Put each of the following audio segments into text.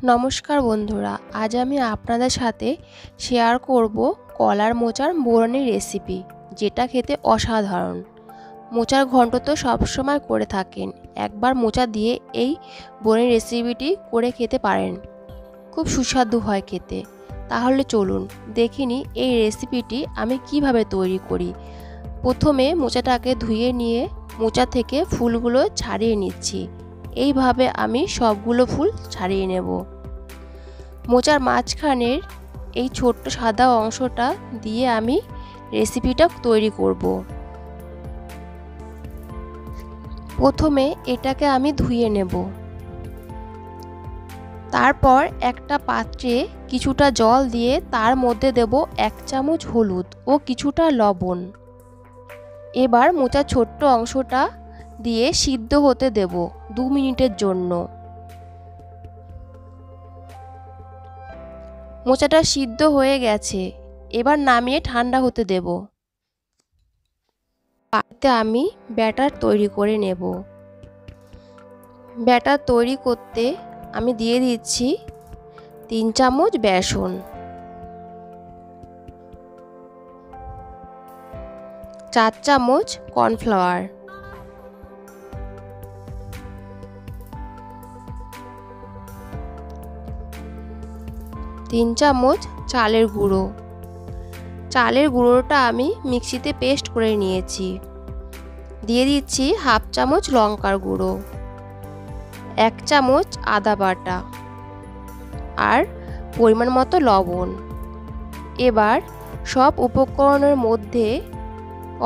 নমস্কার বন্ধুরা, আজ আমি আপনাদের সাথে শেয়ার করব কলার মোচার বোরনের রেসিপি, যেটা খেতে অসাধারণ। মোচার ঘন্ট তো সবসময় করে থাকেন, একবার মোচা দিয়ে এই বোরনের রেসিপিটি করে খেতে পারেন, খুব সুস্বাদু হয় খেতে। তাহলে চলুন দেখে নিই এই রেসিপিটি আমি কিভাবে তৈরি করি। প্রথমে মোচাটাকে ধুয়ে নিয়ে মোচা থেকে ফুলগুলো ছাড়িয়ে নিচ্ছি। এইভাবে আমি সবগুলো ফুল ছাড়িয়ে নেব। মোচার মাঝখানের এই ছোট্ট সাদা অংশটা দিয়ে আমি রেসিপিটা তৈরি করব। প্রথমে এটাকে আমি ধুয়ে নেব। তারপর একটা পাত্রে কিছুটা জল দিয়ে তার মধ্যে দেব 1 চামচ হলুদ ও কিছুটা লবণ। এবার মোচার ছোট্ট অংশটা দিয়ে সিদ্ধ হতে দেব 2 মিনিটের জন্য। মোচাটা সিদ্ধ হয়ে গেছে, এবার নামিয়ে ঠান্ডা হতে দেব। পাত্রে আমি ব্যাটার তৈরি করে নেব। ব্যাটার তৈরি করতে আমি দিয়ে দিচ্ছি 3 চামচ বেসন, 4 চামচ কর্নফ্লাওয়ার, 3 চামচ চালের গুঁড়ো। চালের গুঁড়োটা আমি মিক্সিতে পেস্ট করে নিয়েছি। দিয়ে দিচ্ছি 1/2 চামচ লঙ্কার গুঁড়ো, 1 চামচ আদা বাটা আর পরিমাণ মতো লবণ। এবার সব উপকরণের মধ্যে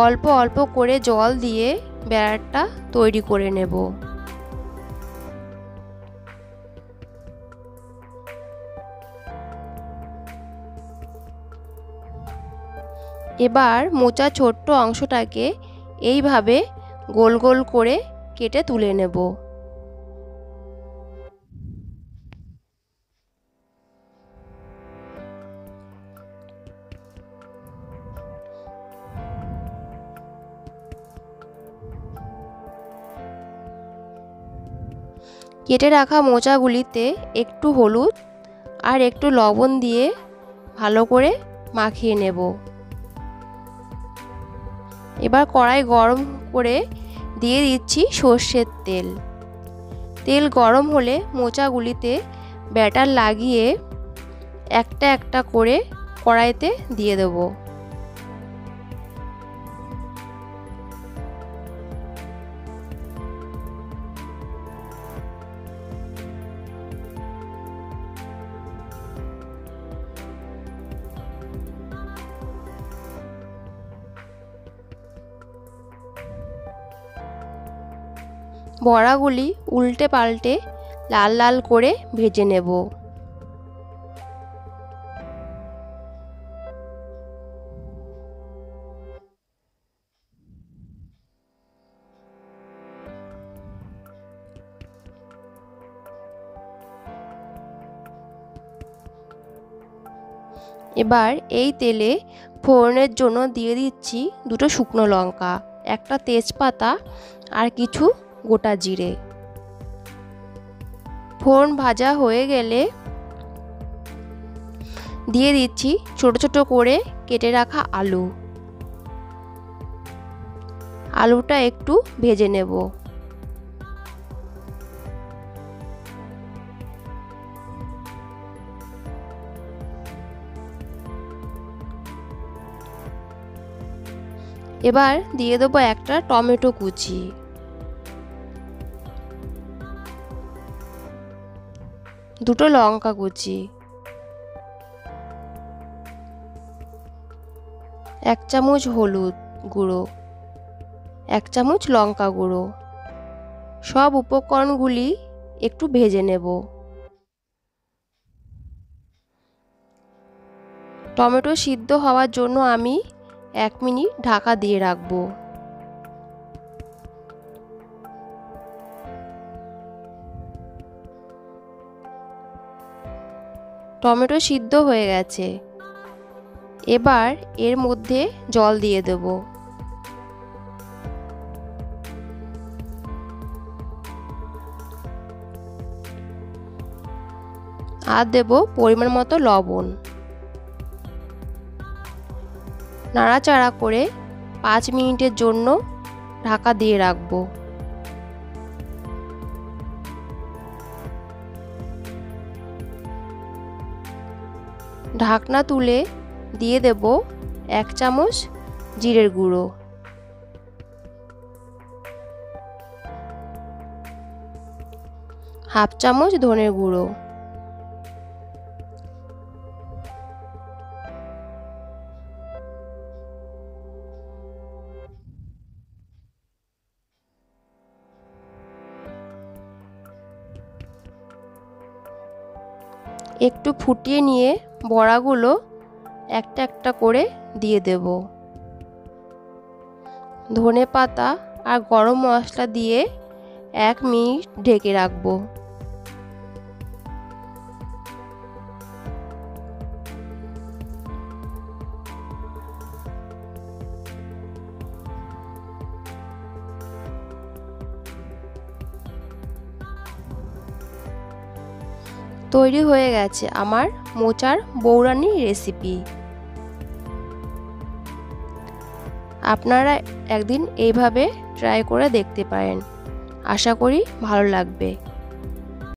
অল্প অল্প করে জল দিয়ে ব্যাটারটা তৈরি করে নেব। এবার মোচার ছোট্ট অংশটাকে এইভাবে গোল গোল করে কেটে তুলে নেব। কেটে রাখা মোচাগুলিতে একটু হলুদ আর একটু লবণ দিয়ে ভালো করে মাখিয়ে নেব। এবার কড়াই গরম করে দিয়ে দিচ্ছি সর্ষের তেল। তেল গরম হলে মোচাগুলিতে ব্যাটার লাগিয়ে একটা একটা করে কড়াইতে দিয়ে দেব। বড়াগুলি উল্টে পাল্টে লাল লাল করে ভেজে নেব। এবার এই তেলে ফোড়নের জন্য দিয়ে দিচ্ছি 2টো শুকনো লঙ্কা, একটা তেজপাতা আর কিছু গোটা জিরে। ফোড়ন ভাজা হয়ে গেলে দিয়ে দিচ্ছি ছোট ছোট করে কেটে রাখা আলু। আলুটা একটু ভেজে নেব। এবার দিয়ে দেবো একটা টমেটো কুচি, দুটো লঙ্কা কুচি, 1 চামচ হলুদ গুঁড়ো, 1 চামচ লঙ্কা গুঁড়ো। সব উপকরণগুলি একটু ভেজে নেব। টমেটো সিদ্ধ হওয়ার জন্য আমি 1 মিনিট ঢাকা দিয়ে রাখব। টমেটো সিদ্ধ হয়ে গেছে, এবার এর মধ্যে জল দিয়ে দেব। আর দেব পরিমাণ মতো লবণ। নাড়াচাড়া করে 5 মিনিটের জন্য ঢাকা দিয়ে রাখবো। ঢাকনা তুলে দিয়ে দেব 1 চামচ জিরের গুঁড়ো, হাফ চামচ ধনের গুঁড়ো, একটু ফুটিয়ে নিয়ে বড়াগুলো একটা একটা করে দিয়ে দেব। ধনেপাতা আর গরম মশলা দিয়ে 1 মিনিট ঢেকে রাখবো। তৈরি হয়ে গেছে আমার মোচার বৌরানি রেসিপি। আপনারা একদিন এইভাবে ট্রাই করে দেখতে পারেন। আশা করি ভালো লাগবে।